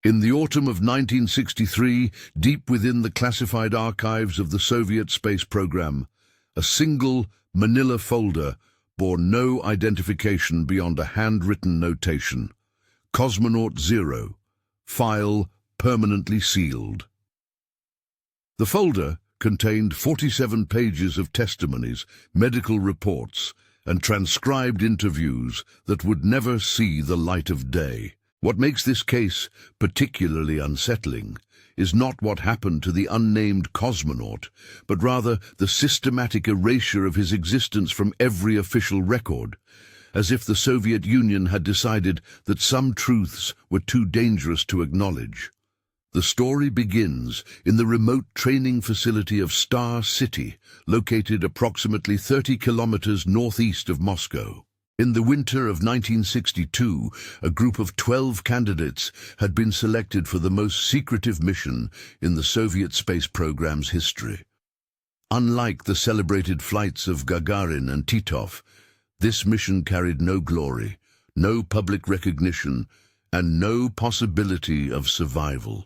In the autumn of 1963, deep within the classified archives of the Soviet space program, a single manila folder bore no identification beyond a handwritten notation: Cosmonaut 0, file permanently sealed. The folder contained 47 pages of testimonies, medical reports, and transcribed interviews that would never see the light of day. What makes this case particularly unsettling is not what happened to the unnamed cosmonaut, but rather the systematic erasure of his existence from every official record, as if the Soviet Union had decided that some truths were too dangerous to acknowledge. The story begins in the remote training facility of Star City, located approximately 30 kilometers northeast of Moscow. In the winter of 1962, a group of 12 candidates had been selected for the most secretive mission in the Soviet space program's history. Unlike the celebrated flights of Gagarin and Titov, this mission carried no glory, no public recognition, and no possibility of survival.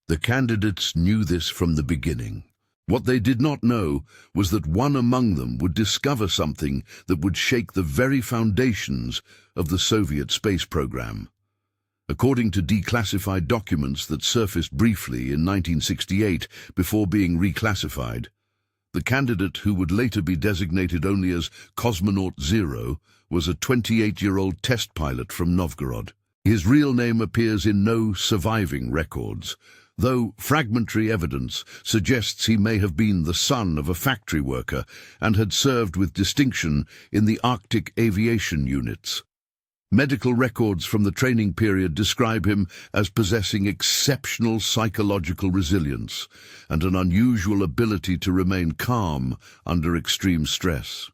The candidates knew this from the beginning. What they did not know was that one among them would discover something that would shake the very foundations of the Soviet space program. According to declassified documents that surfaced briefly in 1968 before being reclassified, the candidate who would later be designated only as Cosmonaut 0 was a 28-year-old test pilot from Novgorod. His real name appears in no surviving records, though fragmentary evidence suggests he may have been the son of a factory worker and had served with distinction in the Arctic aviation units. Medical records from the training period describe him as possessing exceptional psychological resilience and an unusual ability to remain calm under extreme stress.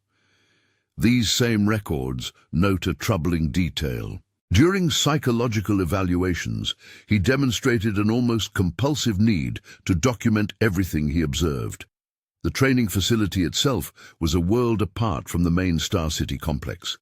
These same records note a troubling detail. During psychological evaluations, he demonstrated an almost compulsive need to document everything he observed. The training facility itself was a world apart from the main Star City complex.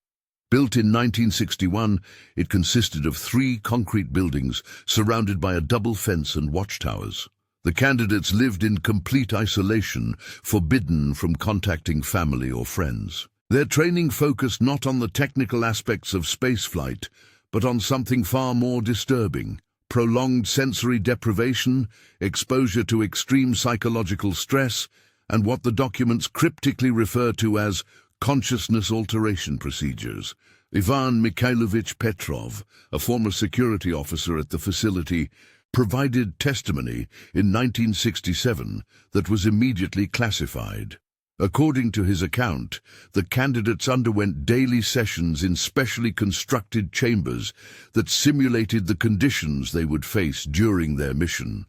Built in 1961, it consisted of 3 concrete buildings surrounded by a double fence and watchtowers. The candidates lived in complete isolation, forbidden from contacting family or friends. Their training focused not on the technical aspects of spaceflight, but on something far more disturbing: prolonged sensory deprivation, exposure to extreme psychological stress, and what the documents cryptically refer to as consciousness alteration procedures. Ivan Mikhailovich Petrov, a former security officer at the facility, provided testimony in 1967 that was immediately classified. According to his account, the candidates underwent daily sessions in specially constructed chambers that simulated the conditions they would face during their mission.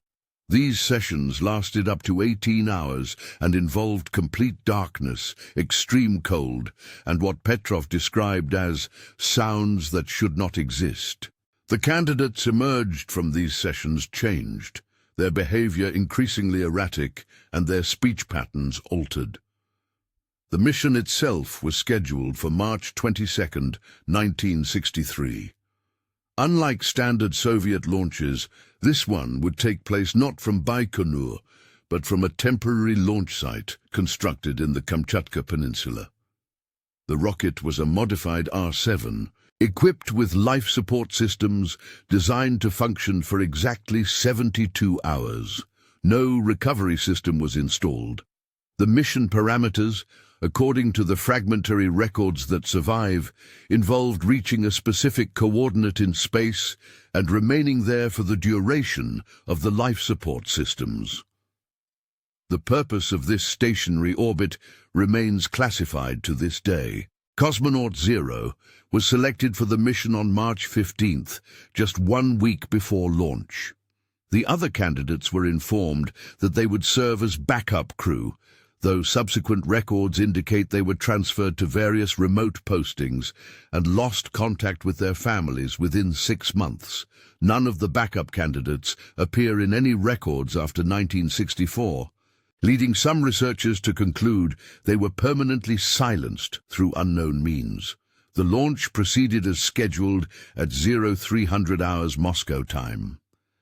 These sessions lasted up to 18 hours and involved complete darkness, extreme cold, and what Petrov described as sounds that should not exist. The candidates emerged from these sessions changed, their behavior increasingly erratic and their speech patterns altered. The mission itself was scheduled for March 22, 1963. Unlike standard Soviet launches, this one would take place not from Baikonur, but from a temporary launch site constructed in the Kamchatka Peninsula. The rocket was a modified R-7, equipped with life support systems designed to function for exactly 72 hours. No recovery system was installed. The mission parameters, according to the fragmentary records that survive, involved reaching a specific coordinate in space and remaining there for the duration of the life support systems. The purpose of this stationary orbit remains classified to this day. Cosmonaut 0 was selected for the mission on March 15th, just 1 week before launch. The other candidates were informed that they would serve as backup crew, though subsequent records indicate they were transferred to various remote postings and lost contact with their families within 6 months. None of the backup candidates appear in any records after 1964, leading some researchers to conclude they were permanently silenced through unknown means. The launch proceeded as scheduled at 0300 hours Moscow time.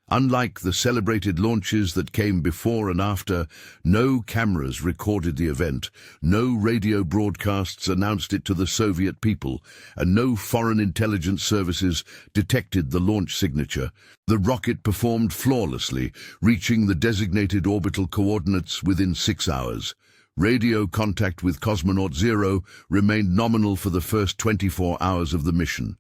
Unlike the celebrated launches that came before and after, no cameras recorded the event, no radio broadcasts announced it to the Soviet people, and no foreign intelligence services detected the launch signature. The rocket performed flawlessly, reaching the designated orbital coordinates within 6 hours. Radio contact with Cosmonaut 0 remained nominal for the first 24 hours of the mission.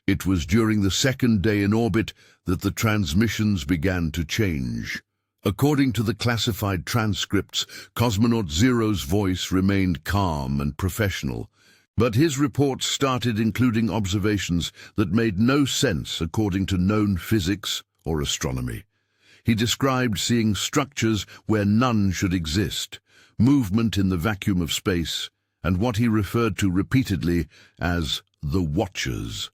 It was during the second day in orbit that the transmissions began to change. According to the classified transcripts, Cosmonaut Zero's voice remained calm and professional, but his reports started including observations that made no sense according to known physics or astronomy. He described seeing structures where none should exist, movement in the vacuum of space, and what he referred to repeatedly as the Watchers.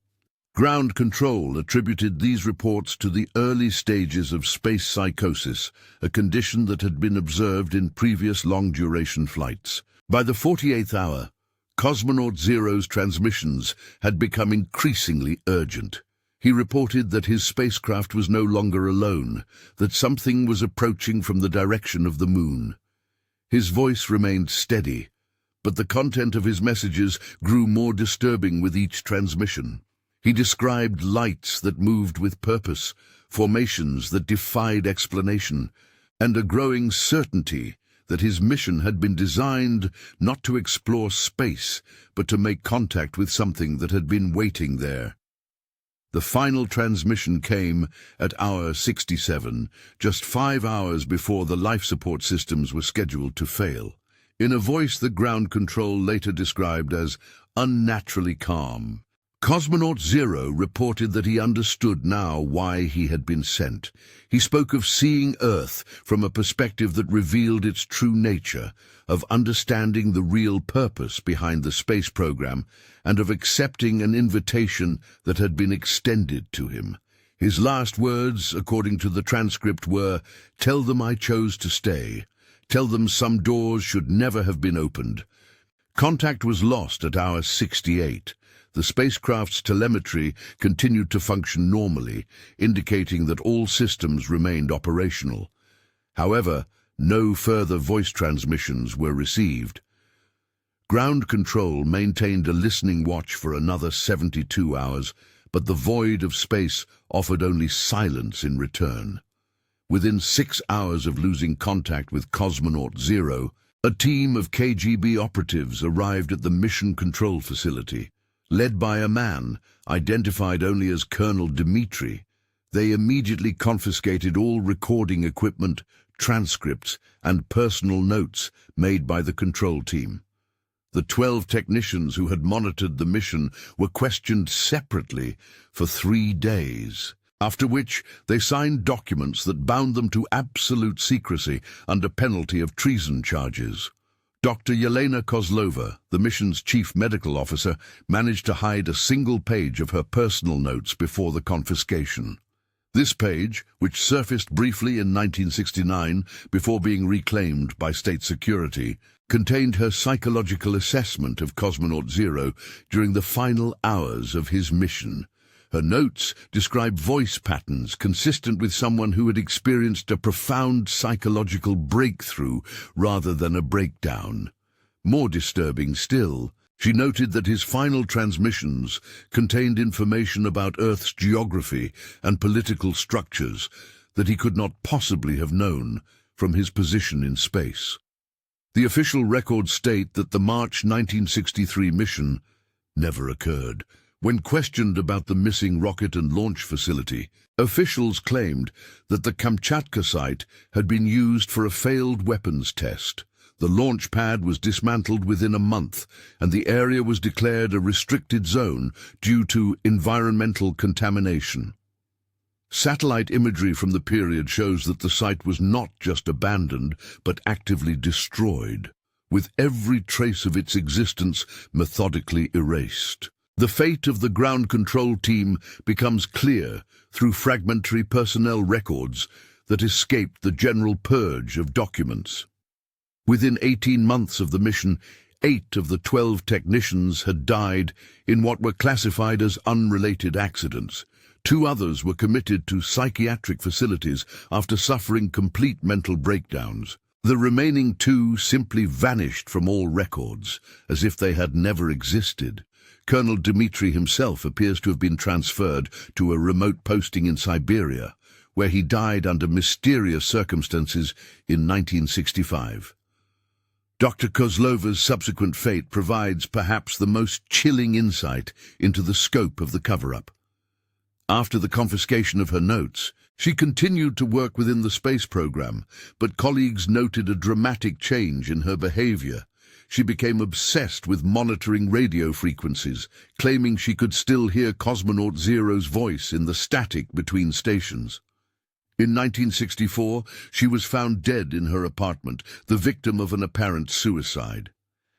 Ground Control attributed these reports to the early stages of space psychosis, a condition that had been observed in previous long-duration flights. By the 48th hour, Cosmonaut Zero's transmissions had become increasingly urgent. He reported that his spacecraft was no longer alone, that something was approaching from the direction of the moon. His voice remained steady, but the content of his messages grew more disturbing with each transmission. He described lights that moved with purpose, formations that defied explanation, and a growing certainty that his mission had been designed not to explore space, but to make contact with something that had been waiting there. The final transmission came at hour 67, just 5 hours before the life support systems were scheduled to fail. In a voice that Ground Control later described as unnaturally calm, Cosmonaut 0 reported that he understood now why he had been sent. He spoke of seeing Earth from a perspective that revealed its true nature, of understanding the real purpose behind the space program, and of accepting an invitation that had been extended to him. His last words, according to the transcript, were, "Tell them I chose to stay. Tell them some doors should never have been opened." Contact was lost at hour 68. The spacecraft's telemetry continued to function normally, indicating that all systems remained operational. However, no further voice transmissions were received. Ground Control maintained a listening watch for another 72 hours, but the void of space offered only silence in return. Within 6 hours of losing contact with Cosmonaut 0, a team of KGB operatives arrived at the mission control facility. Led by a man, identified only as Colonel Dmitri, they immediately confiscated all recording equipment, transcripts, and personal notes made by the control team. The 12 technicians who had monitored the mission were questioned separately for 3 days, after which they signed documents that bound them to absolute secrecy under penalty of treason charges. Dr. Yelena Kozlova, the mission's chief medical officer, managed to hide a single page of her personal notes before the confiscation. This page, which surfaced briefly in 1969 before being reclaimed by state security, contained her psychological assessment of Cosmonaut 0 during the final hours of his mission. Her notes describe voice patterns consistent with someone who had experienced a profound psychological breakthrough rather than a breakdown. More disturbing still, she noted that his final transmissions contained information about Earth's geography and political structures that he could not possibly have known from his position in space. The official records state that the March 1963 mission never occurred. When questioned about the missing rocket and launch facility, officials claimed that the Kamchatka site had been used for a failed weapons test. The launch pad was dismantled within a month, and the area was declared a restricted zone due to environmental contamination. Satellite imagery from the period shows that the site was not just abandoned, but actively destroyed, with every trace of its existence methodically erased. The fate of the ground control team becomes clear through fragmentary personnel records that escaped the general purge of documents. Within 18 months of the mission, 8 of the 12 technicians had died in what were classified as unrelated accidents. 2 others were committed to psychiatric facilities after suffering complete mental breakdowns. The remaining 2 simply vanished from all records, as if they had never existed. Colonel Dmitri himself appears to have been transferred to a remote posting in Siberia, where he died under mysterious circumstances in 1965. Dr. Kozlova's subsequent fate provides perhaps the most chilling insight into the scope of the cover-up. After the confiscation of her notes, she continued to work within the space program, but colleagues noted a dramatic change in her behavior. She became obsessed with monitoring radio frequencies, claiming she could still hear Cosmonaut Zero's voice in the static between stations. In 1964, she was found dead in her apartment, the victim of an apparent suicide.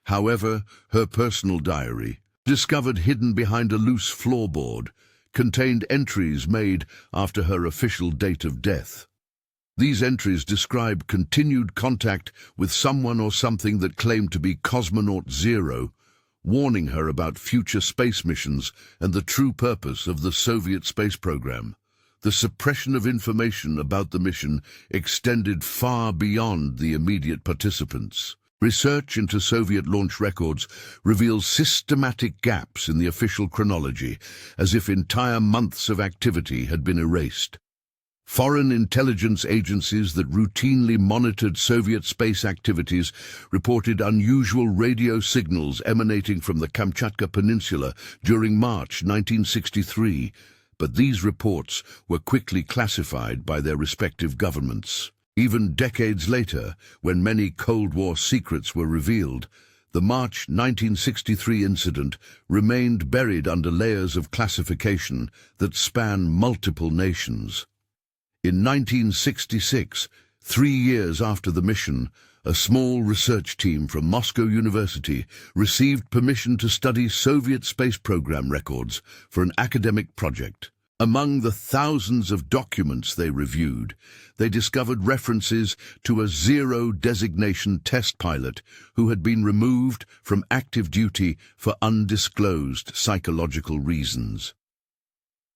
However, her personal diary, discovered hidden behind a loose floorboard, contained entries made after her official date of death. These entries describe continued contact with someone or something that claimed to be Cosmonaut Zero, warning her about future space missions and the true purpose of the Soviet space program. The suppression of information about the mission extended far beyond the immediate participants. Research into Soviet launch records reveals systematic gaps in the official chronology, as if entire months of activity had been erased. Foreign intelligence agencies that routinely monitored Soviet space activities reported unusual radio signals emanating from the Kamchatka Peninsula during March 1963, but these reports were quickly classified by their respective governments. Even decades later, when many Cold War secrets were revealed, the March 1963 incident remained buried under layers of classification that span multiple nations. In 1966, 3 years after the mission, a small research team from Moscow University received permission to study Soviet space program records for an academic project. Among the thousands of documents they reviewed, they discovered references to a Zero designation test pilot who had been removed from active duty for undisclosed psychological reasons.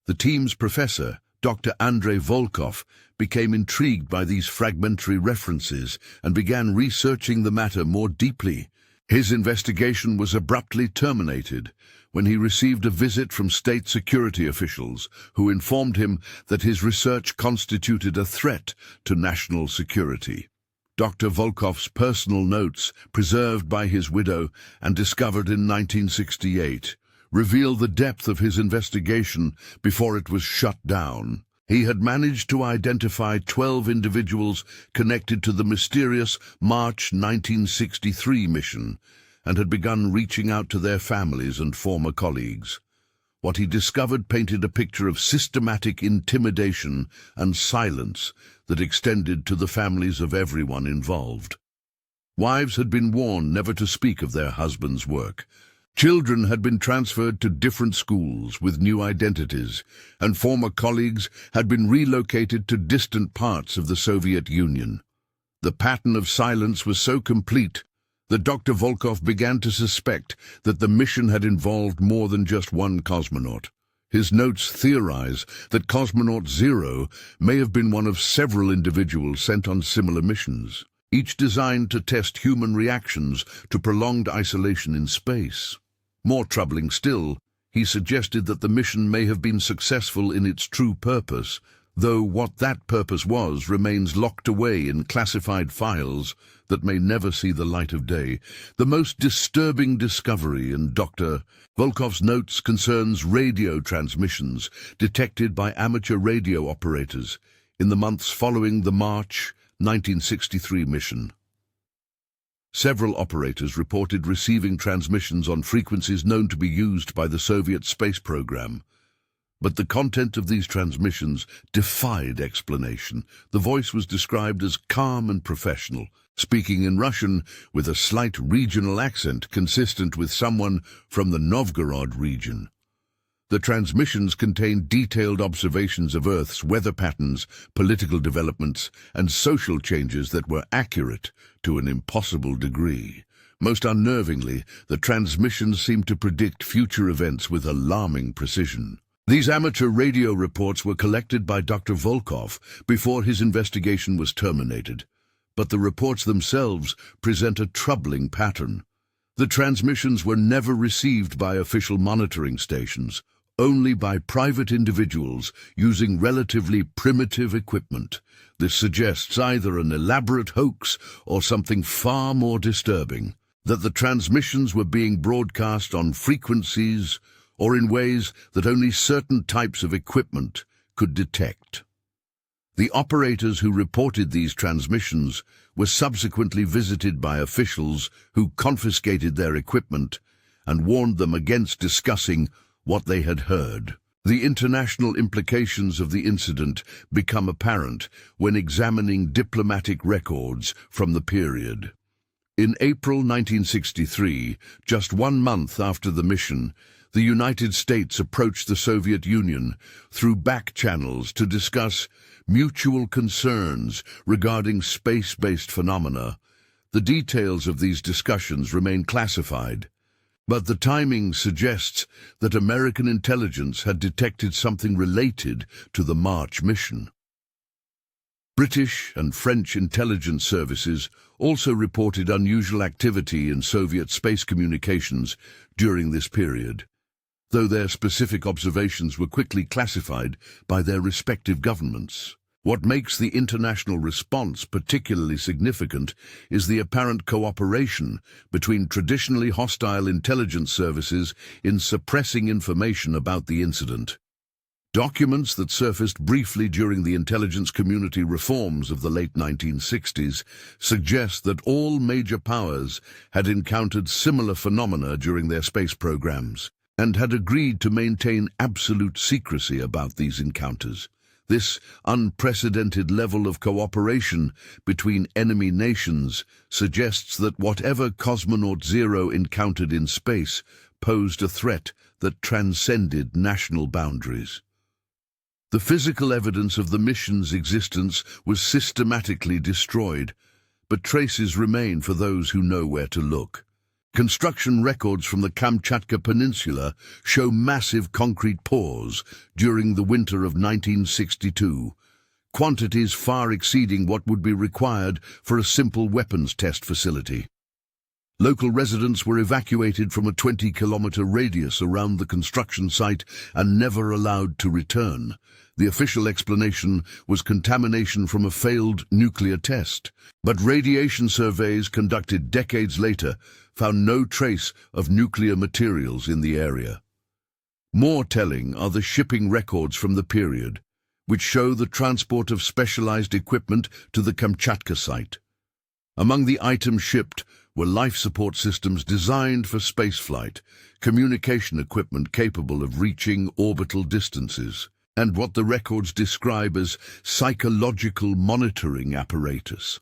The team's professor, Dr. Andrei Volkov, became intrigued by these fragmentary references and began researching the matter more deeply. His investigation was abruptly terminated when he received a visit from state security officials who informed him that his research constituted a threat to national security. Dr. Volkov's personal notes, preserved by his widow and discovered in 1968, reveal the depth of his investigation before it was shut down. He had managed to identify 12 individuals connected to the mysterious March 1963 mission and had begun reaching out to their families and former colleagues. What he discovered painted a picture of systematic intimidation and silence that extended to the families of everyone involved. Wives had been warned never to speak of their husbands' work. Children had been transferred to different schools with new identities, and former colleagues had been relocated to distant parts of the Soviet Union. The pattern of silence was so complete that Dr. Volkov began to suspect that the mission had involved more than just one cosmonaut. His notes theorize that Cosmonaut Zero may have been one of several individuals sent on similar missions, each designed to test human reactions to prolonged isolation in space. More troubling still, he suggested that the mission may have been successful in its true purpose, though what that purpose was remains locked away in classified files that may never see the light of day. The most disturbing discovery in Dr. Volkov's notes concerns radio transmissions detected by amateur radio operators in the months following the March 1963 mission. Several operators reported receiving transmissions on frequencies known to be used by the Soviet space program. But the content of these transmissions defied explanation. The voice was described as calm and professional, speaking in Russian with a slight regional accent consistent with someone from the Novgorod region. The transmissions contained detailed observations of Earth's weather patterns, political developments, and social changes that were accurate to an impossible degree. Most unnervingly, the transmissions seemed to predict future events with alarming precision. These amateur radio reports were collected by Dr. Volkov before his investigation was terminated, but the reports themselves present a troubling pattern. The transmissions were never received by official monitoring stations, only by private individuals using relatively primitive equipment. This suggests either an elaborate hoax or something far more disturbing, that the transmissions were being broadcast on frequencies or in ways that only certain types of equipment could detect. The operators who reported these transmissions were subsequently visited by officials who confiscated their equipment and warned them against discussing what they had heard. The international implications of the incident become apparent when examining diplomatic records from the period. In April 1963, just 1 month after the mission, the United States approached the Soviet Union through back channels to discuss mutual concerns regarding space-based phenomena. The details of these discussions remain classified, but the timing suggests that American intelligence had detected something related to the March mission. British and French intelligence services also reported unusual activity in Soviet space communications during this period, though their specific observations were quickly classified by their respective governments. What makes the international response particularly significant is the apparent cooperation between traditionally hostile intelligence services in suppressing information about the incident. Documents that surfaced briefly during the intelligence community reforms of the late 1960s suggest that all major powers had encountered similar phenomena during their space programs and had agreed to maintain absolute secrecy about these encounters. This unprecedented level of cooperation between enemy nations suggests that whatever Cosmonaut Zero encountered in space posed a threat that transcended national boundaries. The physical evidence of the mission's existence was systematically destroyed, but traces remain for those who know where to look. Construction records from the Kamchatka Peninsula show massive concrete pours during the winter of 1962, quantities far exceeding what would be required for a simple weapons test facility. Local residents were evacuated from a 20-kilometer radius around the construction site and never allowed to return. The official explanation was contamination from a failed nuclear test, but radiation surveys conducted decades later found no trace of nuclear materials in the area. More telling are the shipping records from the period, which show the transport of specialized equipment to the Kamchatka site. Among the items shipped were life support systems designed for spaceflight, communication equipment capable of reaching orbital distances, and what the records describe as psychological monitoring apparatus.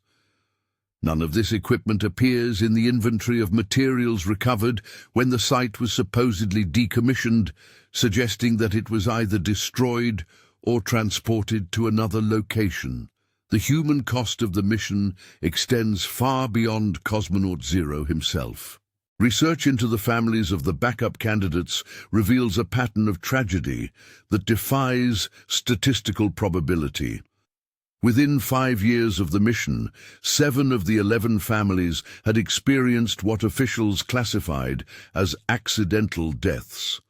None of this equipment appears in the inventory of materials recovered when the site was supposedly decommissioned, suggesting that it was either destroyed or transported to another location. The human cost of the mission extends far beyond Cosmonaut Zero himself. Research into the families of the backup candidates reveals a pattern of tragedy that defies statistical probability. Within 5 years of the mission, 7 of the 11 families had experienced what officials classified as accidental deaths.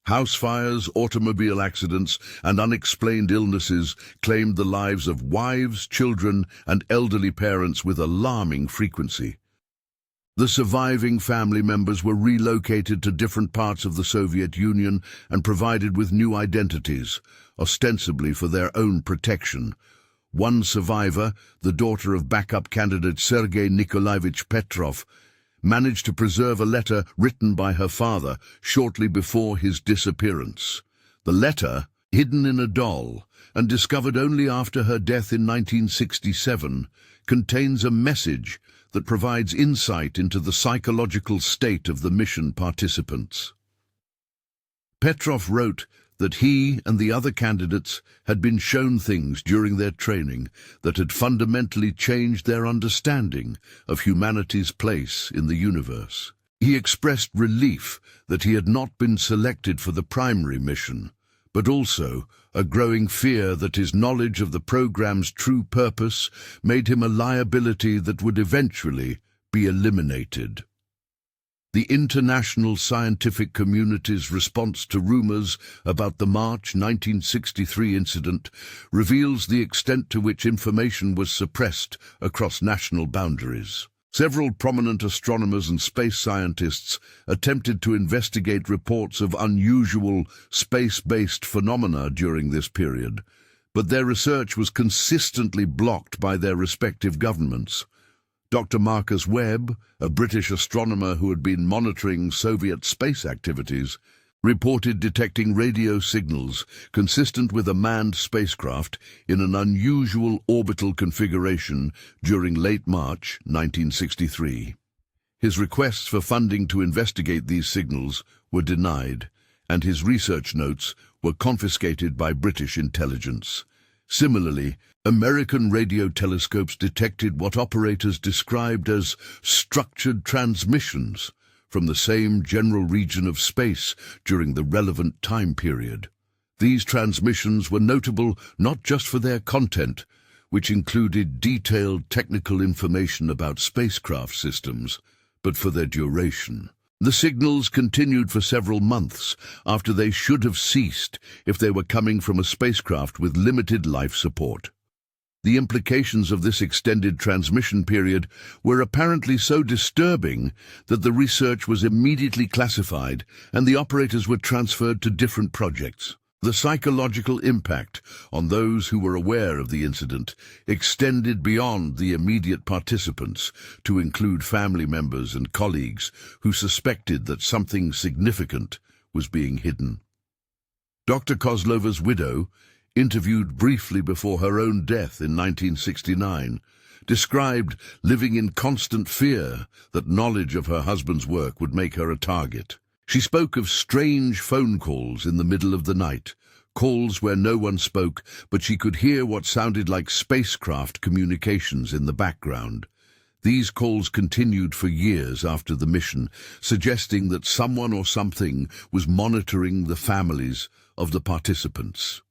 House fires, automobile accidents, and unexplained illnesses claimed the lives of wives, children, and elderly parents with alarming frequency. The surviving family members were relocated to different parts of the Soviet Union and provided with new identities, ostensibly for their own protection. One survivor, the daughter of backup candidate Sergei Nikolaevich Petrov, managed to preserve a letter written by her father shortly before his disappearance. The letter, hidden in a doll and discovered only after her death in 1967, contains a message that provides insight into the psychological state of the mission participants. Petrov wrote that he and the other candidates had been shown things during their training that had fundamentally changed their understanding of humanity's place in the universe. He expressed relief that he had not been selected for the primary mission, but also a growing fear that his knowledge of the program's true purpose made him a liability that would eventually be eliminated. The international scientific community's response to rumors about the March 1963 incident reveals the extent to which information was suppressed across national boundaries. Several prominent astronomers and space scientists attempted to investigate reports of unusual space-based phenomena during this period, but their research was consistently blocked by their respective governments. Dr. Marcus Webb, a British astronomer who had been monitoring Soviet space activities, reported detecting radio signals consistent with a manned spacecraft in an unusual orbital configuration during late March 1963. His requests for funding to investigate these signals were denied, and his research notes were confiscated by British intelligence. Similarly, American radio telescopes detected what operators described as structured transmissions from the same general region of space during the relevant time period. These transmissions were notable not just for their content, which included detailed technical information about spacecraft systems, but for their duration. The signals continued for several months after they should have ceased if they were coming from a spacecraft with limited life support. The implications of this extended transmission period were apparently so disturbing that the research was immediately classified and the operators were transferred to different projects. The psychological impact on those who were aware of the incident extended beyond the immediate participants to include family members and colleagues who suspected that something significant was being hidden. Dr. Kozlova's widow, interviewed briefly before her own death in 1969, described living in constant fear that knowledge of her husband's work would make her a target. She spoke of strange phone calls in the middle of the night, calls where no one spoke, but she could hear what sounded like spacecraft communications in the background. These calls continued for years after the mission, suggesting that someone or something was monitoring the families of the participants.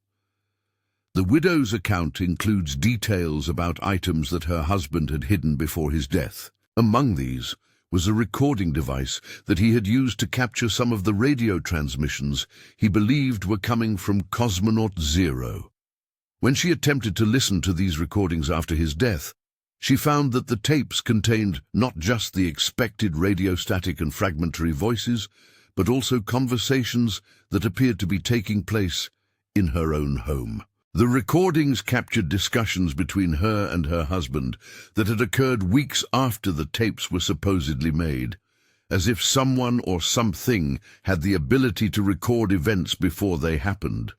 The widow's account includes details about items that her husband had hidden before his death. Among these was a recording device that he had used to capture some of the radio transmissions he believed were coming from Cosmonaut 0. When she attempted to listen to these recordings after his death, she found that the tapes contained not just the expected radiostatic and fragmentary voices, but also conversations that appeared to be taking place in her own home. The recordings captured discussions between her and her husband that had occurred weeks after the tapes were supposedly made, as if someone or something had the ability to record events before they happened.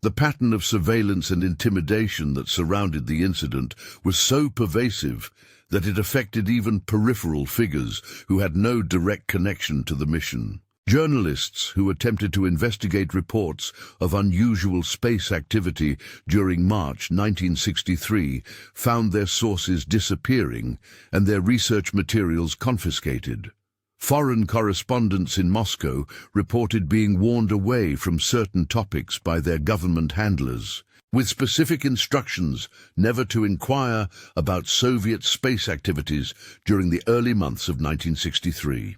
The pattern of surveillance and intimidation that surrounded the incident was so pervasive that it affected even peripheral figures who had no direct connection to the mission. Journalists who attempted to investigate reports of unusual space activity during March 1963 found their sources disappearing and their research materials confiscated. Foreign correspondents in Moscow reported being warned away from certain topics by their government handlers, with specific instructions never to inquire about Soviet space activities during the early months of 1963.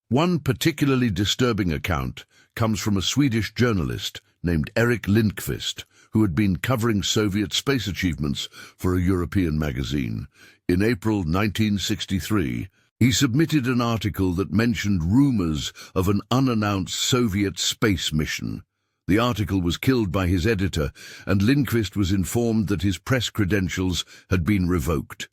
One particularly disturbing account comes from a Swedish journalist named Erik Lindqvist, who had been covering Soviet space achievements for a European magazine. In April 1963, he submitted an article that mentioned rumors of an unannounced Soviet space mission. The article was killed by his editor, and Lindqvist was informed that his press credentials had been revoked.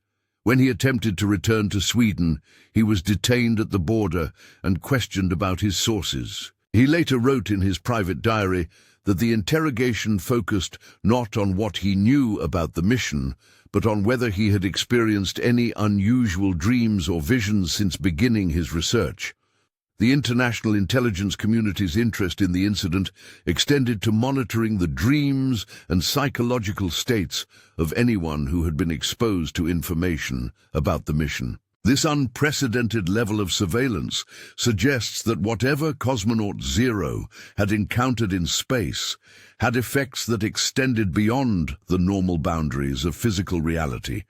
When he attempted to return to Sweden, he was detained at the border and questioned about his sources. He later wrote in his private diary that the interrogation focused not on what he knew about the mission, but on whether he had experienced any unusual dreams or visions since beginning his research. The international intelligence community's interest in the incident extended to monitoring the dreams and psychological states of anyone who had been exposed to information about the mission. This unprecedented level of surveillance suggests that whatever Cosmonaut Zero had encountered in space had effects that extended beyond the normal boundaries of physical reality.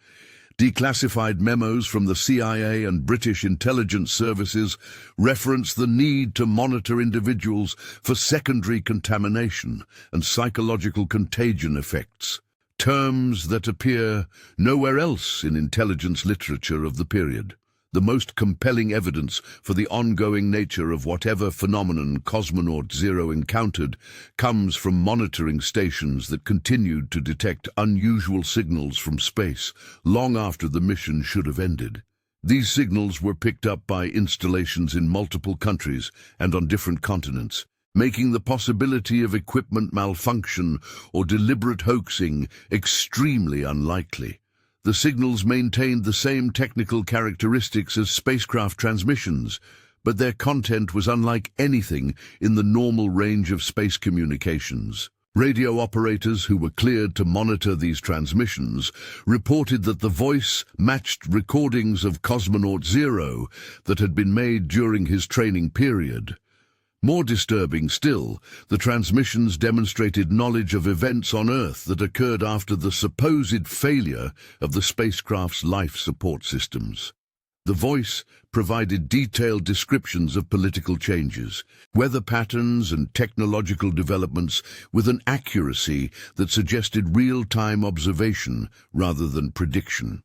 Declassified memos from the CIA and British intelligence services reference the need to monitor individuals for secondary contamination and psychological contagion effects, terms that appear nowhere else in intelligence literature of the period. The most compelling evidence for the ongoing nature of whatever phenomenon Cosmonaut Zero encountered comes from monitoring stations that continued to detect unusual signals from space long after the mission should have ended. These signals were picked up by installations in multiple countries and on different continents, making the possibility of equipment malfunction or deliberate hoaxing extremely unlikely. The signals maintained the same technical characteristics as spacecraft transmissions, but their content was unlike anything in the normal range of space communications. Radio operators who were cleared to monitor these transmissions reported that the voice matched recordings of Cosmonaut Zero that had been made during his training period. More disturbing still, the transmissions demonstrated knowledge of events on Earth that occurred after the supposed failure of the spacecraft's life support systems. The voice provided detailed descriptions of political changes, weather patterns and technological developments with an accuracy that suggested real-time observation rather than prediction.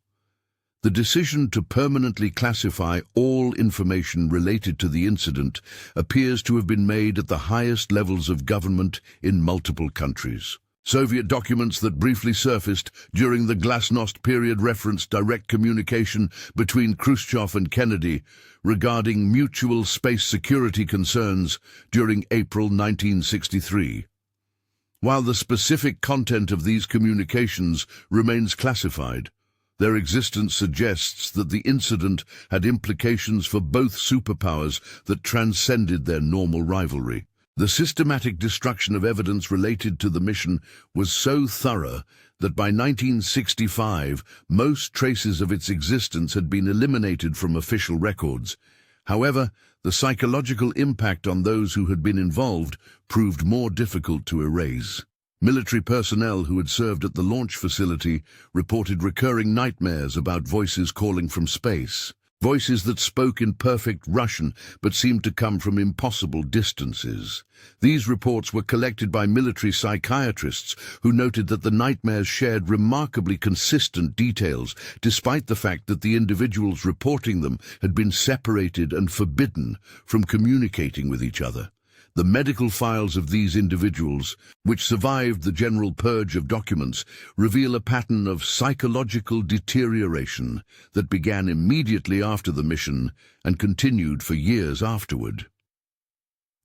The decision to permanently classify all information related to the incident appears to have been made at the highest levels of government in multiple countries. Soviet documents that briefly surfaced during the Glasnost period referenced direct communication between Khrushchev and Kennedy regarding mutual space security concerns during April 1963. While the specific content of these communications remains classified, their existence suggests that the incident had implications for both superpowers that transcended their normal rivalry. The systematic destruction of evidence related to the mission was so thorough that by 1965, most traces of its existence had been eliminated from official records. However, the psychological impact on those who had been involved proved more difficult to erase. Military personnel who had served at the launch facility reported recurring nightmares about voices calling from space. Voices that spoke in perfect Russian but seemed to come from impossible distances. These reports were collected by military psychiatrists who noted that the nightmares shared remarkably consistent details, despite the fact that the individuals reporting them had been separated and forbidden from communicating with each other. The medical files of these individuals, which survived the general purge of documents, reveal a pattern of psychological deterioration that began immediately after the mission and continued for years afterward.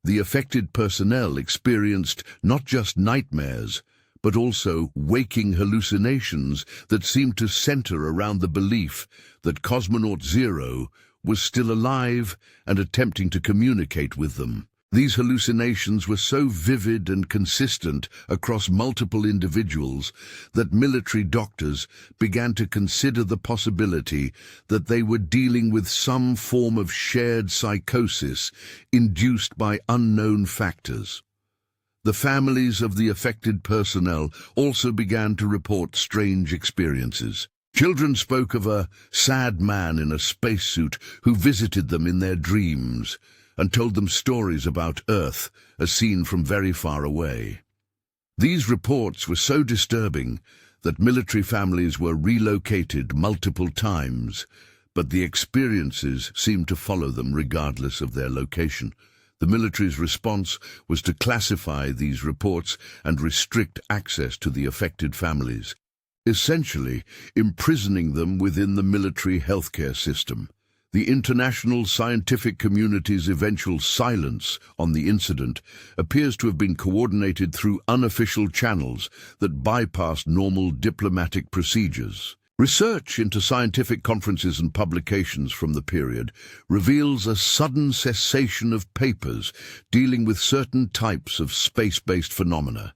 The affected personnel experienced not just nightmares, but also waking hallucinations that seemed to center around the belief that Cosmonaut Zero was still alive and attempting to communicate with them. These hallucinations were so vivid and consistent across multiple individuals that military doctors began to consider the possibility that they were dealing with some form of shared psychosis induced by unknown factors. The families of the affected personnel also began to report strange experiences. Children spoke of a sad man in a spacesuit who visited them in their dreams and told them stories about Earth as seen from very far away. These reports were so disturbing that military families were relocated multiple times, but the experiences seemed to follow them regardless of their location. The military's response was to classify these reports and restrict access to the affected families, essentially imprisoning them within the military healthcare system. The international scientific community's eventual silence on the incident appears to have been coordinated through unofficial channels that bypassed normal diplomatic procedures. Research into scientific conferences and publications from the period reveals a sudden cessation of papers dealing with certain types of space-based phenomena.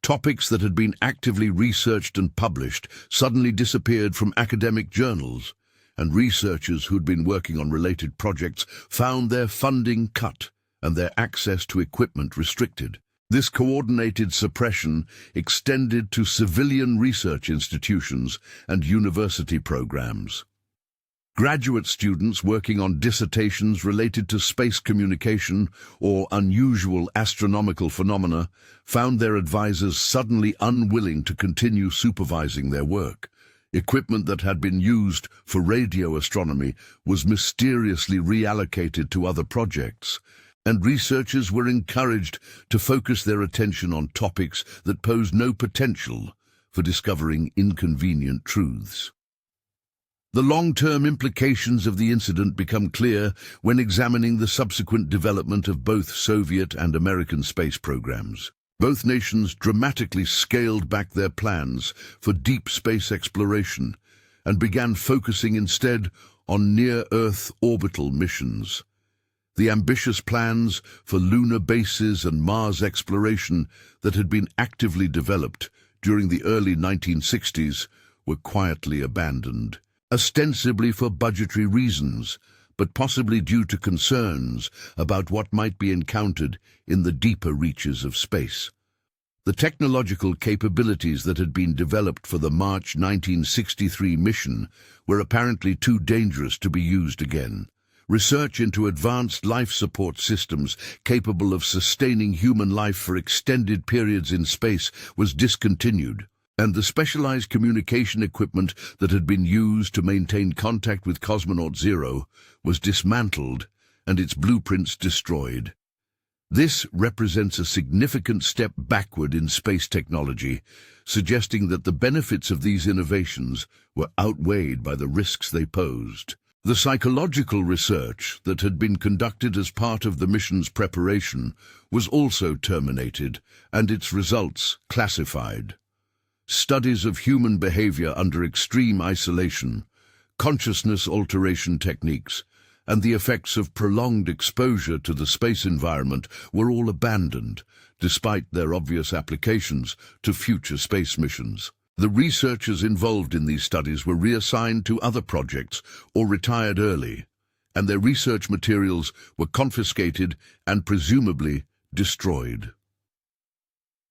Topics that had been actively researched and published suddenly disappeared from academic journals, and researchers who'd been working on related projects found their funding cut and their access to equipment restricted. This coordinated suppression extended to civilian research institutions and university programs. Graduate students working on dissertations related to space communication or unusual astronomical phenomena found their advisors suddenly unwilling to continue supervising their work. Equipment that had been used for radio astronomy was mysteriously reallocated to other projects, and researchers were encouraged to focus their attention on topics that posed no potential for discovering inconvenient truths. The long-term implications of the incident become clear when examining the subsequent development of both Soviet and American space programs. Both nations dramatically scaled back their plans for deep space exploration and began focusing instead on near-Earth orbital missions. The ambitious plans for lunar bases and Mars exploration that had been actively developed during the early 1960s were quietly abandoned, ostensibly for budgetary reasons, but possibly due to concerns about what might be encountered in the deeper reaches of space. The technological capabilities that had been developed for the March 1963 mission were apparently too dangerous to be used again. Research into advanced life support systems capable of sustaining human life for extended periods in space was discontinued, and the specialized communication equipment that had been used to maintain contact with Cosmonaut 0 was dismantled and its blueprints destroyed. This represents a significant step backward in space technology, suggesting that the benefits of these innovations were outweighed by the risks they posed. The psychological research that had been conducted as part of the mission's preparation was also terminated and its results classified. Studies of human behavior under extreme isolation, consciousness alteration techniques, and the effects of prolonged exposure to the space environment were all abandoned, despite their obvious applications to future space missions. The researchers involved in these studies were reassigned to other projects or retired early, and their research materials were confiscated and presumably destroyed.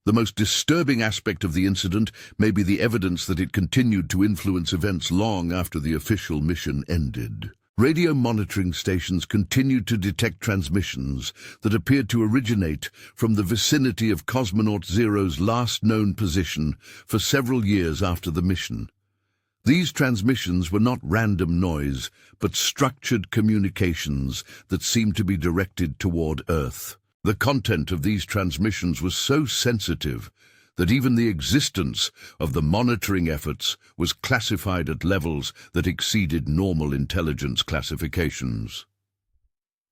The most disturbing aspect of the incident may be the evidence that it continued to influence events long after the official mission ended. Radio monitoring stations continued to detect transmissions that appeared to originate from the vicinity of Cosmonaut 0's last known position for several years after the mission. These transmissions were not random noise, but structured communications that seemed to be directed toward Earth. The content of these transmissions was so sensitive that even the existence of the monitoring efforts was classified at levels that exceeded normal intelligence classifications.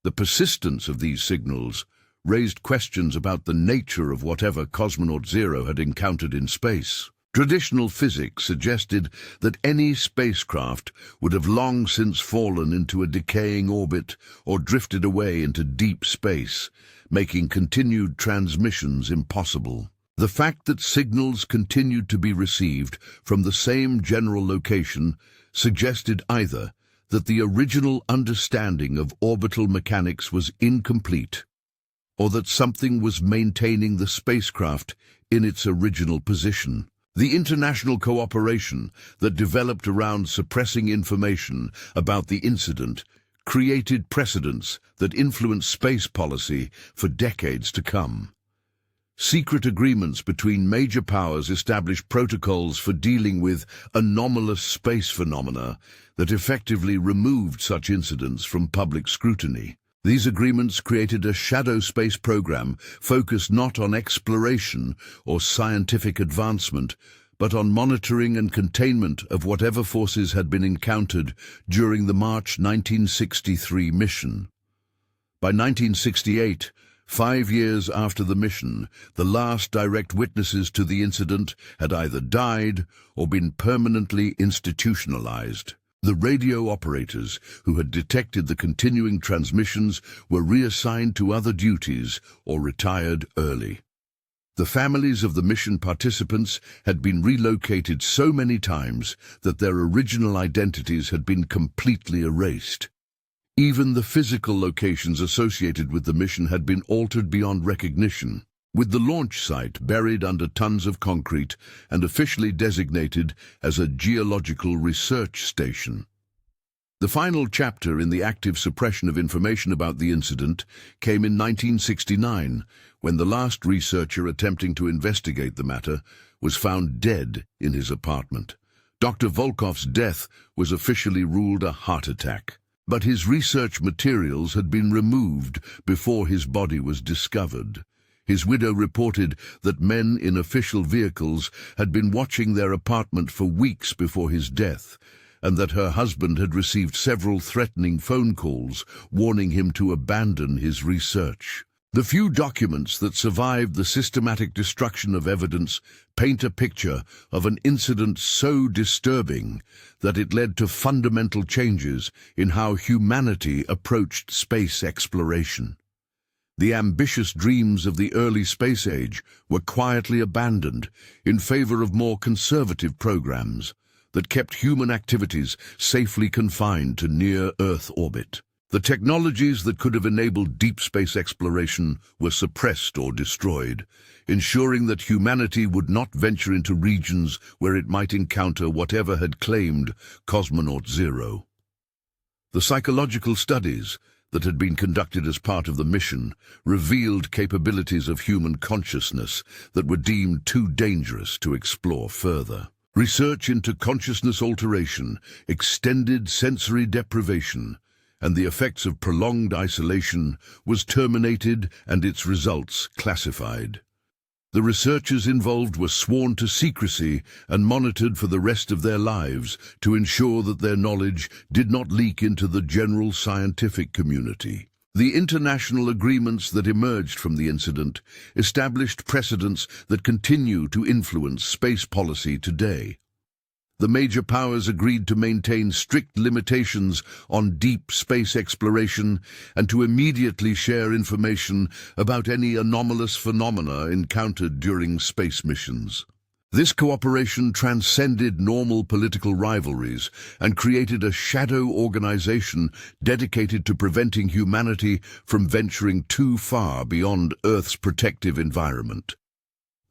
The persistence of these signals raised questions about the nature of whatever Cosmonaut 0 had encountered in space. Traditional physics suggested that any spacecraft would have long since fallen into a decaying orbit or drifted away into deep space, making continued transmissions impossible. The fact that signals continued to be received from the same general location suggested either that the original understanding of orbital mechanics was incomplete, or that something was maintaining the spacecraft in its original position. The international cooperation that developed around suppressing information about the incident created precedents that influenced space policy for decades to come. Secret agreements between major powers established protocols for dealing with anomalous space phenomena that effectively removed such incidents from public scrutiny. These agreements created a shadow space program focused not on exploration or scientific advancement, but on monitoring and containment of whatever forces had been encountered during the March 1963 mission. By 1968, 5 years after the mission, the last direct witnesses to the incident had either died or been permanently institutionalized. The radio operators who had detected the continuing transmissions were reassigned to other duties or retired early. The families of the mission participants had been relocated so many times that their original identities had been completely erased. Even the physical locations associated with the mission had been altered beyond recognition, with the launch site buried under tons of concrete and officially designated as a geological research station. The final chapter in the active suppression of information about the incident came in 1969, when the last researcher attempting to investigate the matter was found dead in his apartment. Dr. Volkov's death was officially ruled a heart attack, but his research materials had been removed before his body was discovered. His widow reported that men in official vehicles had been watching their apartment for weeks before his death, and that her husband had received several threatening phone calls warning him to abandon his research. The few documents that survived the systematic destruction of evidence paint a picture of an incident so disturbing that it led to fundamental changes in how humanity approached space exploration. The ambitious dreams of the early space age were quietly abandoned in favor of more conservative programs that kept human activities safely confined to near-Earth orbit. The technologies that could have enabled deep space exploration were suppressed or destroyed, ensuring that humanity would not venture into regions where it might encounter whatever had claimed Cosmonaut Zero. The psychological studies that had been conducted as part of the mission revealed capabilities of human consciousness that were deemed too dangerous to explore further. Research into consciousness alteration, extended sensory deprivation, and the effects of prolonged isolation was terminated and its results classified. The researchers involved were sworn to secrecy and monitored for the rest of their lives to ensure that their knowledge did not leak into the general scientific community. The international agreements that emerged from the incident established precedents that continue to influence space policy today. The major powers agreed to maintain strict limitations on deep space exploration and to immediately share information about any anomalous phenomena encountered during space missions. This cooperation transcended normal political rivalries and created a shadow organization dedicated to preventing humanity from venturing too far beyond Earth's protective environment.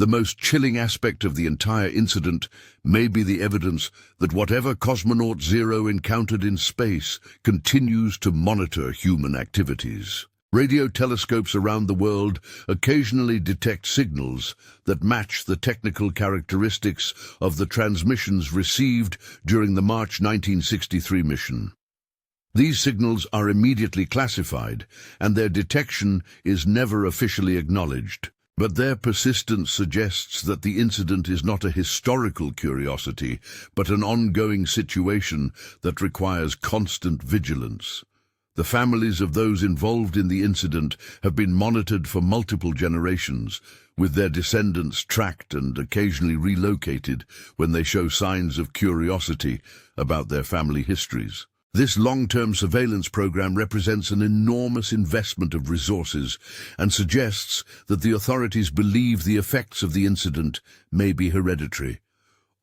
The most chilling aspect of the entire incident may be the evidence that whatever Cosmonaut Zero encountered in space continues to monitor human activities. Radio telescopes around the world occasionally detect signals that match the technical characteristics of the transmissions received during the March 1963 mission. These signals are immediately classified, and their detection is never officially acknowledged. But their persistence suggests that the incident is not a historical curiosity, but an ongoing situation that requires constant vigilance. The families of those involved in the incident have been monitored for multiple generations, with their descendants tracked and occasionally relocated when they show signs of curiosity about their family histories. This long-term surveillance program represents an enormous investment of resources and suggests that the authorities believe the effects of the incident may be hereditary,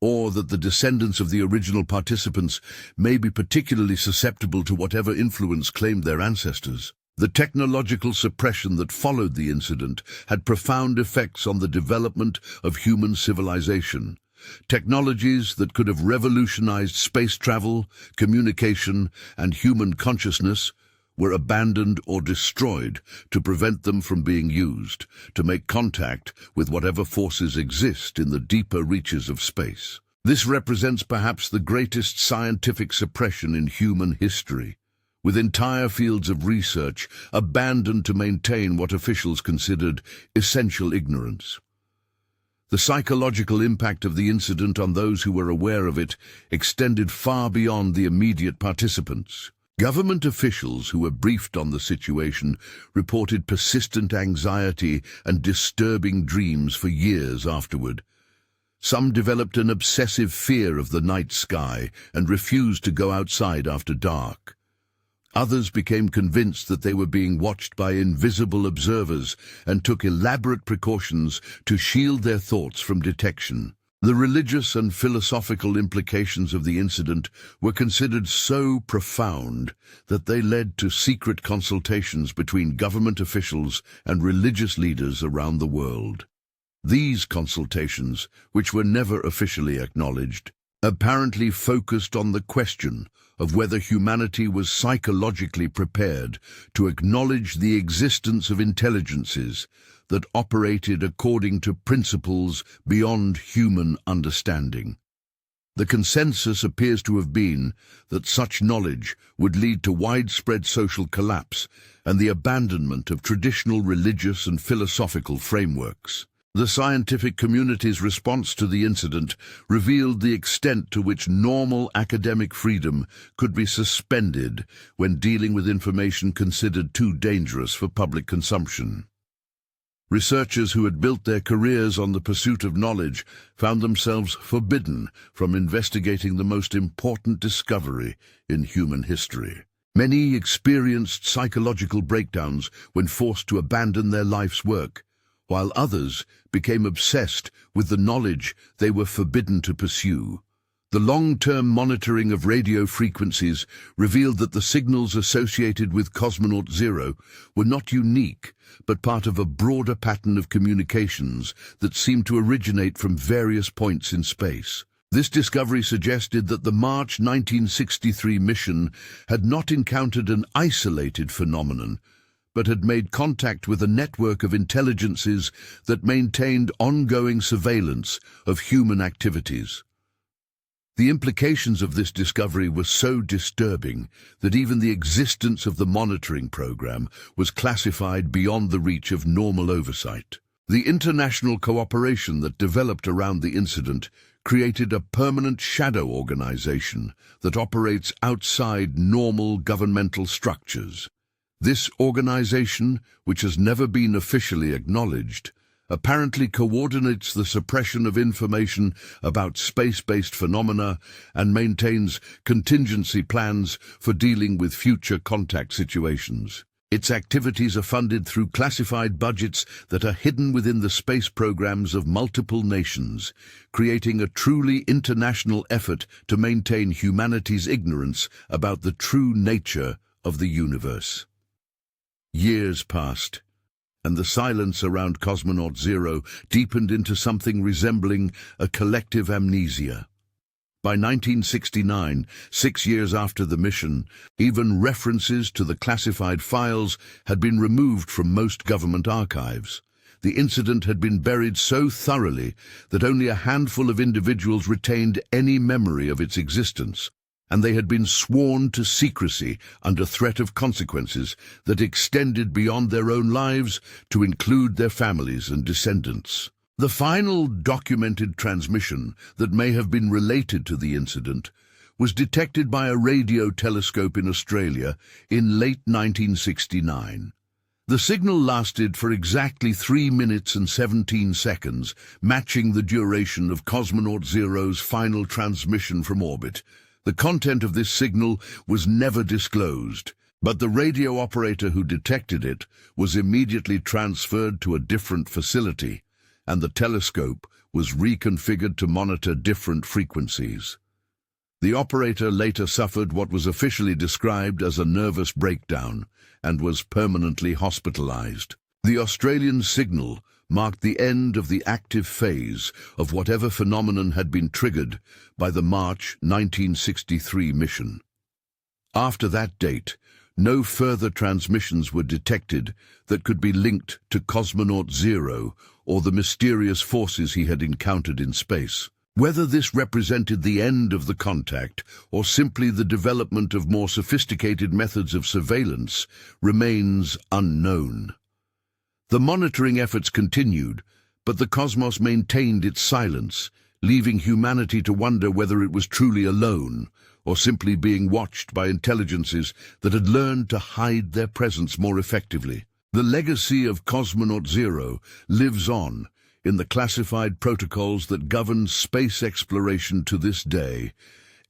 or that the descendants of the original participants may be particularly susceptible to whatever influence claimed their ancestors. The technological suppression that followed the incident had profound effects on the development of human civilization. Technologies that could have revolutionized space travel, communication, and human consciousness were abandoned or destroyed to prevent them from being used to make contact with whatever forces exist in the deeper reaches of space. This represents perhaps the greatest scientific suppression in human history, with entire fields of research abandoned to maintain what officials considered essential ignorance. The psychological impact of the incident on those who were aware of it extended far beyond the immediate participants. Government officials who were briefed on the situation reported persistent anxiety and disturbing dreams for years afterward. Some developed an obsessive fear of the night sky and refused to go outside after dark. Others became convinced that they were being watched by invisible observers and took elaborate precautions to shield their thoughts from detection. The religious and philosophical implications of the incident were considered so profound that they led to secret consultations between government officials and religious leaders around the world. These consultations, which were never officially acknowledged, apparently focused on the question of whether humanity was psychologically prepared to acknowledge the existence of intelligences that operated according to principles beyond human understanding. The consensus appears to have been that such knowledge would lead to widespread social collapse and the abandonment of traditional religious and philosophical frameworks. The scientific community's response to the incident revealed the extent to which normal academic freedom could be suspended when dealing with information considered too dangerous for public consumption. Researchers who had built their careers on the pursuit of knowledge found themselves forbidden from investigating the most important discovery in human history. Many experienced psychological breakdowns when forced to abandon their life's work, while others became obsessed with the knowledge they were forbidden to pursue. The long-term monitoring of radio frequencies revealed that the signals associated with Cosmonaut 0 were not unique, but part of a broader pattern of communications that seemed to originate from various points in space. This discovery suggested that the March 1963 mission had not encountered an isolated phenomenon, but had made contact with a network of intelligences that maintained ongoing surveillance of human activities. The implications of this discovery were so disturbing that even the existence of the monitoring program was classified beyond the reach of normal oversight. The international cooperation that developed around the incident created a permanent shadow organization that operates outside normal governmental structures. This organization, which has never been officially acknowledged, apparently coordinates the suppression of information about space-based phenomena and maintains contingency plans for dealing with future contact situations. Its activities are funded through classified budgets that are hidden within the space programs of multiple nations, creating a truly international effort to maintain humanity's ignorance about the true nature of the universe. Years passed, and the silence around Cosmonaut 0 deepened into something resembling a collective amnesia. By 1969, 6 years after the mission, even references to the classified files had been removed from most government archives. The incident had been buried so thoroughly that only a handful of individuals retained any memory of its existence, and they had been sworn to secrecy under threat of consequences that extended beyond their own lives to include their families and descendants. The final documented transmission that may have been related to the incident was detected by a radio telescope in Australia in late 1969. The signal lasted for exactly 3 minutes and 17 seconds, matching the duration of Cosmonaut 0's final transmission from orbit. The content of this signal was never disclosed, but the radio operator who detected it was immediately transferred to a different facility, and the telescope was reconfigured to monitor different frequencies. The operator later suffered what was officially described as a nervous breakdown and was permanently hospitalized. The Australian signal marked the end of the active phase of whatever phenomenon had been triggered by the March 1963 mission. After that date, no further transmissions were detected that could be linked to Cosmonaut 0 or the mysterious forces he had encountered in space. Whether this represented the end of the contact or simply the development of more sophisticated methods of surveillance remains unknown. The monitoring efforts continued, but the cosmos maintained its silence, leaving humanity to wonder whether it was truly alone or simply being watched by intelligences that had learned to hide their presence more effectively. The legacy of Cosmonaut 0 lives on in the classified protocols that govern space exploration to this day,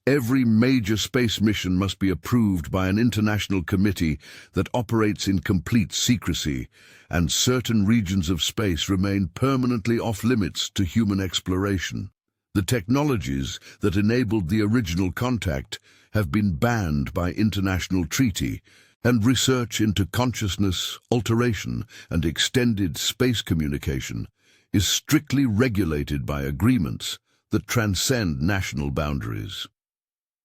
Every major space mission must be approved by an international committee that operates in complete secrecy, and certain regions of space remain permanently off-limits to human exploration. The technologies that enabled the original contact have been banned by international treaty, and research into consciousness alteration and extended space communication is strictly regulated by agreements that transcend national boundaries.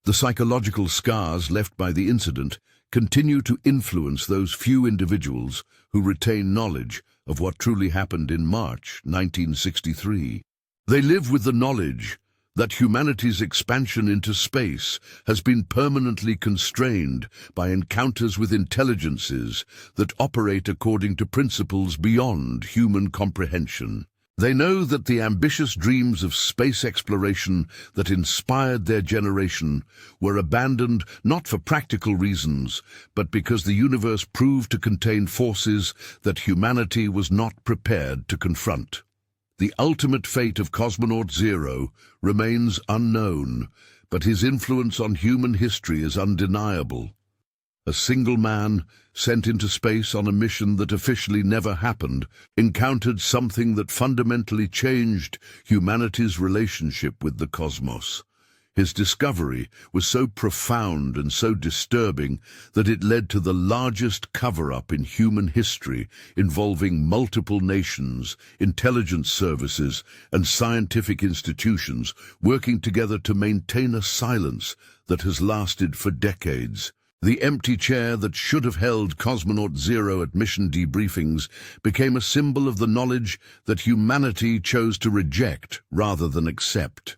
The psychological scars left by the incident continue to influence those few individuals who retain knowledge of what truly happened in March 1963. They live with the knowledge that humanity's expansion into space has been permanently constrained by encounters with intelligences that operate according to principles beyond human comprehension. They know that the ambitious dreams of space exploration that inspired their generation were abandoned not for practical reasons, but because the universe proved to contain forces that humanity was not prepared to confront. The ultimate fate of Cosmonaut Zero remains unknown, but his influence on human history is undeniable. A single man, sent into space on a mission that officially never happened, encountered something that fundamentally changed humanity's relationship with the cosmos. His discovery was so profound and so disturbing that it led to the largest cover-up in human history, involving multiple nations, intelligence services, and scientific institutions working together to maintain a silence that has lasted for decades. The empty chair that should have held Cosmonaut Zero at mission debriefings became a symbol of the knowledge that humanity chose to reject rather than accept.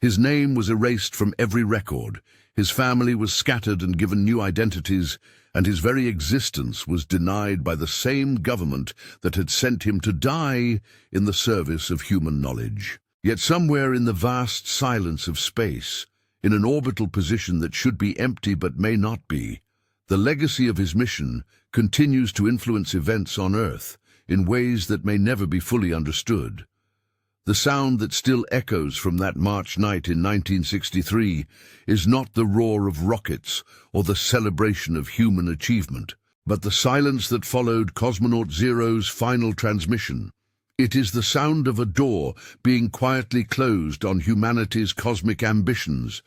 His name was erased from every record, his family was scattered and given new identities, and his very existence was denied by the same government that had sent him to die in the service of human knowledge. Yet somewhere in the vast silence of space, in an orbital position that should be empty but may not be, the legacy of his mission continues to influence events on Earth in ways that may never be fully understood. The sound that still echoes from that March night in 1963 is not the roar of rockets or the celebration of human achievement, but the silence that followed Cosmonaut Zero's final transmission. It is the sound of a door being quietly closed on humanity's cosmic ambitions,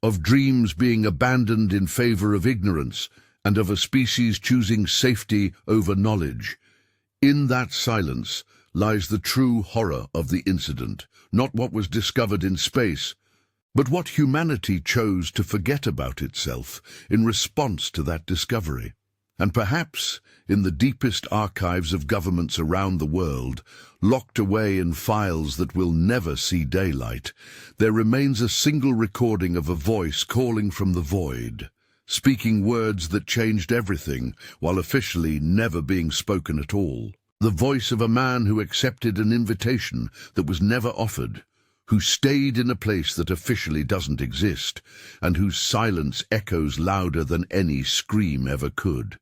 of dreams being abandoned in favor of ignorance, and of a species choosing safety over knowledge. In that silence lies the true horror of the incident, not what was discovered in space, but what humanity chose to forget about itself in response to that discovery. And perhaps, in the deepest archives of governments around the world, locked away in files that will never see daylight, there remains a single recording of a voice calling from the void, speaking words that changed everything, while officially never being spoken at all. The voice of a man who accepted an invitation that was never offered, who stayed in a place that officially doesn't exist, and whose silence echoes louder than any scream ever could.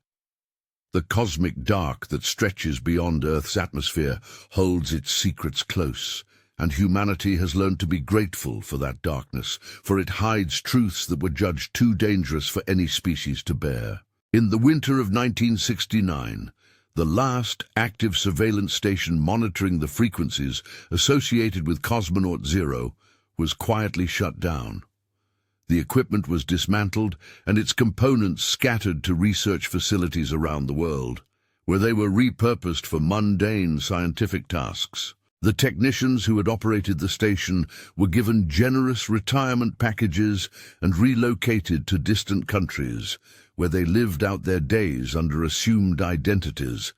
The cosmic dark that stretches beyond Earth's atmosphere holds its secrets close, and humanity has learned to be grateful for that darkness, for it hides truths that were judged too dangerous for any species to bear. In the winter of 1969, the last active surveillance station monitoring the frequencies associated with Cosmonaut Zero was quietly shut down. The equipment was dismantled and its components scattered to research facilities around the world, where they were repurposed for mundane scientific tasks. The technicians who had operated the station were given generous retirement packages and relocated to distant countries, where they lived out their days under assumed identities,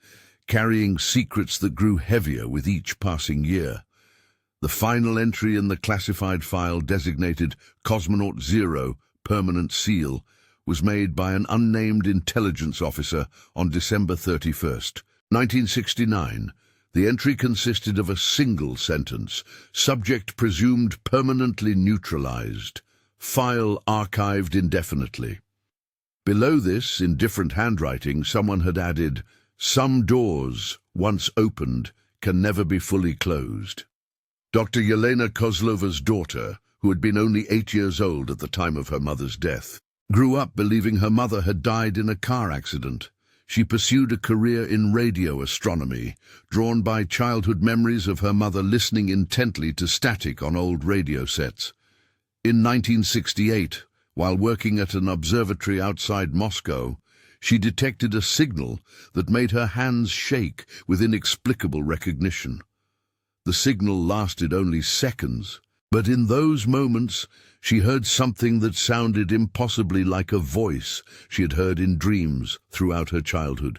carrying secrets that grew heavier with each passing year. The final entry in the classified file designated Cosmonaut Zero, Permanent Seal, was made by an unnamed intelligence officer on December 31st, 1969. The entry consisted of a single sentence, subject presumed permanently neutralized, file archived indefinitely. Below this, in different handwriting, someone had added, "Some doors, once opened, can never be fully closed." Dr. Yelena Kozlova's daughter, who had been only 8 years old at the time of her mother's death, grew up believing her mother had died in a car accident. She pursued a career in radio astronomy, drawn by childhood memories of her mother listening intently to static on old radio sets. In 1968, while working at an observatory outside Moscow, she detected a signal that made her hands shake with inexplicable recognition. The signal lasted only seconds, but in those moments she heard something that sounded impossibly like a voice she had heard in dreams throughout her childhood.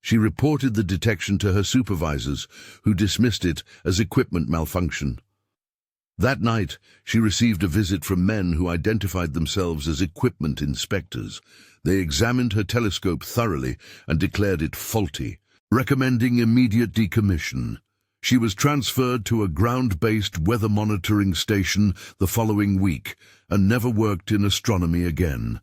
She reported the detection to her supervisors, who dismissed it as equipment malfunction. That night, she received a visit from men who identified themselves as equipment inspectors. They examined her telescope thoroughly and declared it faulty, recommending immediate decommission. She was transferred to a ground-based weather monitoring station the following week and never worked in astronomy again.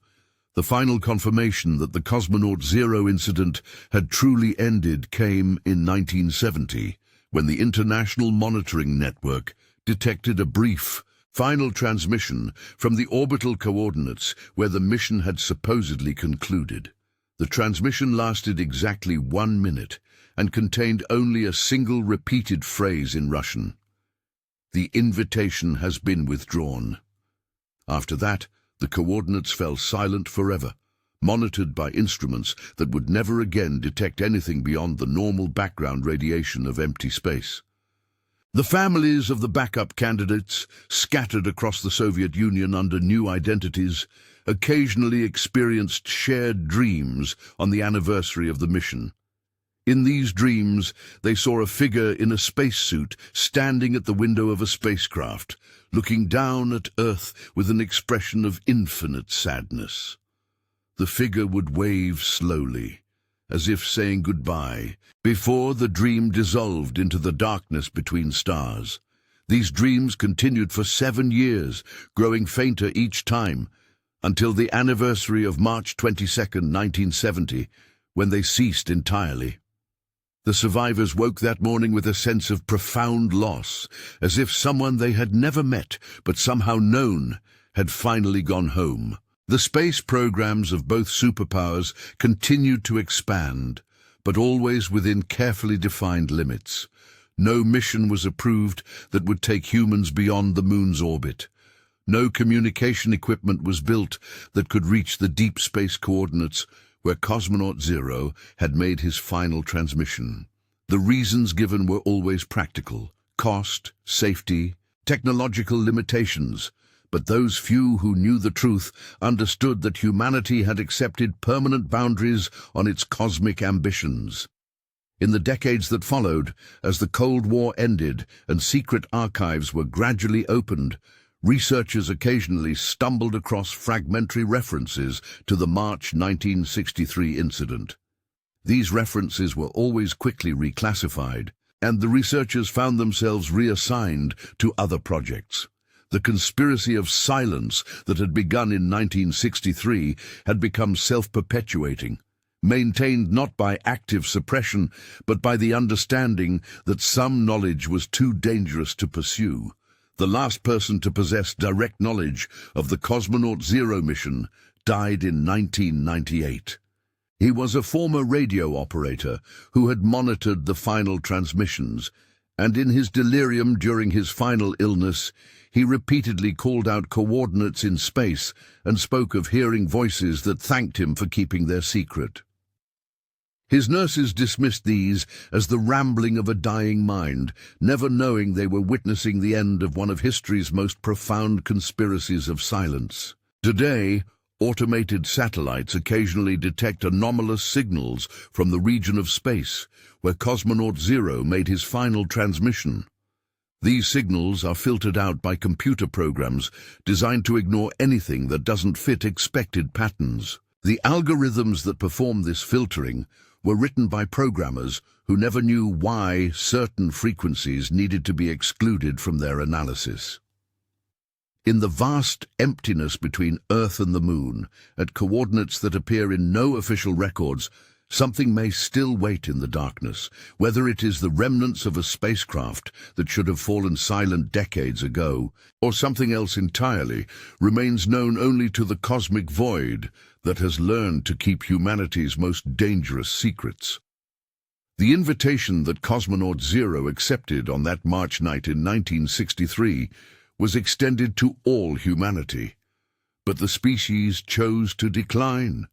The final confirmation that the Cosmonaut 0 incident had truly ended came in 1970, when the International Monitoring Network detected a brief, final transmission from the orbital coordinates where the mission had supposedly concluded. The transmission lasted exactly 1 minute and contained only a single repeated phrase in Russian: "The invitation has been withdrawn." After that, the coordinates fell silent forever, monitored by instruments that would never again detect anything beyond the normal background radiation of empty space. The families of the backup candidates, scattered across the Soviet Union under new identities, occasionally experienced shared dreams on the anniversary of the mission. In these dreams, they saw a figure in a spacesuit standing at the window of a spacecraft, looking down at Earth with an expression of infinite sadness. The figure would wave slowly, as if saying goodbye, before the dream dissolved into the darkness between stars. These dreams continued for 7 years, growing fainter each time, until the anniversary of March 22, 1970, when they ceased entirely. The survivors woke that morning with a sense of profound loss, as if someone they had never met but somehow known had finally gone home. The space programs of both superpowers continued to expand, but always within carefully defined limits. No mission was approved that would take humans beyond the moon's orbit. No communication equipment was built that could reach the deep space coordinates where Cosmonaut 0 had made his final transmission. The reasons given were always practical: cost, safety, technological limitations. But those few who knew the truth understood that humanity had accepted permanent boundaries on its cosmic ambitions. In the decades that followed, as the Cold War ended and secret archives were gradually opened, researchers occasionally stumbled across fragmentary references to the March 1963 incident. These references were always quickly reclassified, and the researchers found themselves reassigned to other projects. The conspiracy of silence that had begun in 1963 had become self-perpetuating, maintained not by active suppression, but by the understanding that some knowledge was too dangerous to pursue. The last person to possess direct knowledge of the Cosmonaut 0 mission died in 1998. He was a former radio operator who had monitored the final transmissions, and in his delirium during his final illness, he repeatedly called out coordinates in space and spoke of hearing voices that thanked him for keeping their secret. His nurses dismissed these as the rambling of a dying mind, never knowing they were witnessing the end of one of history's most profound conspiracies of silence. Today, automated satellites occasionally detect anomalous signals from the region of space where Cosmonaut 0 made his final transmission. These signals are filtered out by computer programs designed to ignore anything that doesn't fit expected patterns. The algorithms that perform this filtering were written by programmers who never knew why certain frequencies needed to be excluded from their analysis. In the vast emptiness between Earth and the Moon, at coordinates that appear in no official records, Something may still wait in the darkness, whether it is the remnants of a spacecraft that should have fallen silent decades ago, or something else entirely, remains known only to the cosmic void that has learned to keep humanity's most dangerous secrets. The invitation that Cosmonaut Zero accepted on that March night in 1963 was extended to all humanity. But the species chose to decline.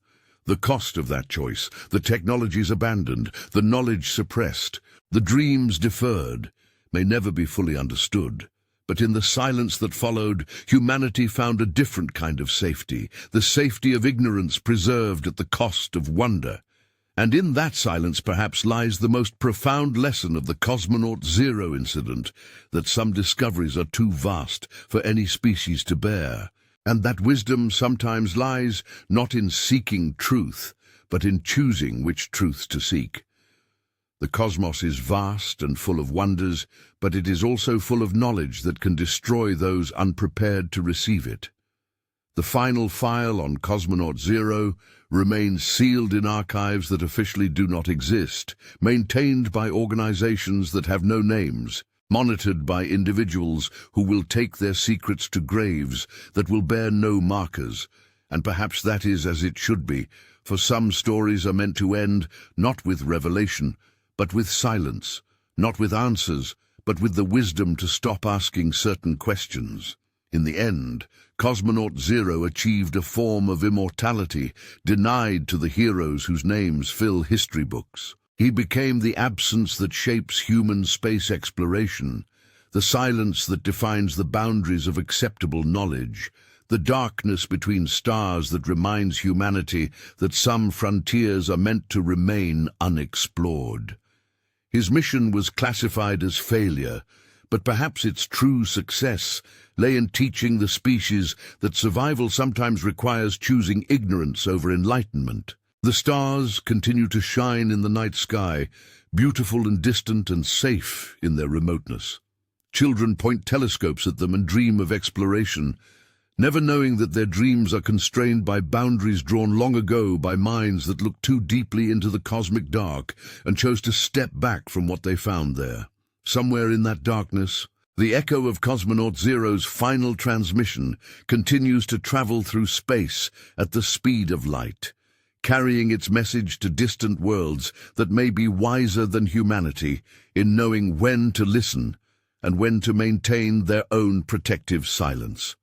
The cost of that choice, the technologies abandoned, the knowledge suppressed, the dreams deferred, may never be fully understood. But in the silence that followed, humanity found a different kind of safety, the safety of ignorance preserved at the cost of wonder. And in that silence perhaps lies the most profound lesson of the Cosmonaut Zero incident, that some discoveries are too vast for any species to bear, and that wisdom sometimes lies not in seeking truth, but in choosing which truths to seek. The cosmos is vast and full of wonders, but it is also full of knowledge that can destroy those unprepared to receive it. The final file on Cosmonaut Zero remains sealed in archives that officially do not exist, maintained by organizations that have no names, monitored by individuals who will take their secrets to graves that will bear no markers. And perhaps that is as it should be, for some stories are meant to end not with revelation, but with silence, not with answers, but with the wisdom to stop asking certain questions. In the end, Cosmonaut Zero achieved a form of immortality denied to the heroes whose names fill history books. He became the absence that shapes human space exploration, the silence that defines the boundaries of acceptable knowledge, the darkness between stars that reminds humanity that some frontiers are meant to remain unexplored. His mission was classified as failure, but perhaps its true success lay in teaching the species that survival sometimes requires choosing ignorance over enlightenment. The stars continue to shine in the night sky, beautiful and distant and safe in their remoteness. Children point telescopes at them and dream of exploration, never knowing that their dreams are constrained by boundaries drawn long ago by minds that looked too deeply into the cosmic dark and chose to step back from what they found there. Somewhere in that darkness, the echo of Cosmonaut Zero's final transmission continues to travel through space at the speed of light, carrying its message to distant worlds that may be wiser than humanity in knowing when to listen and when to maintain their own protective silence.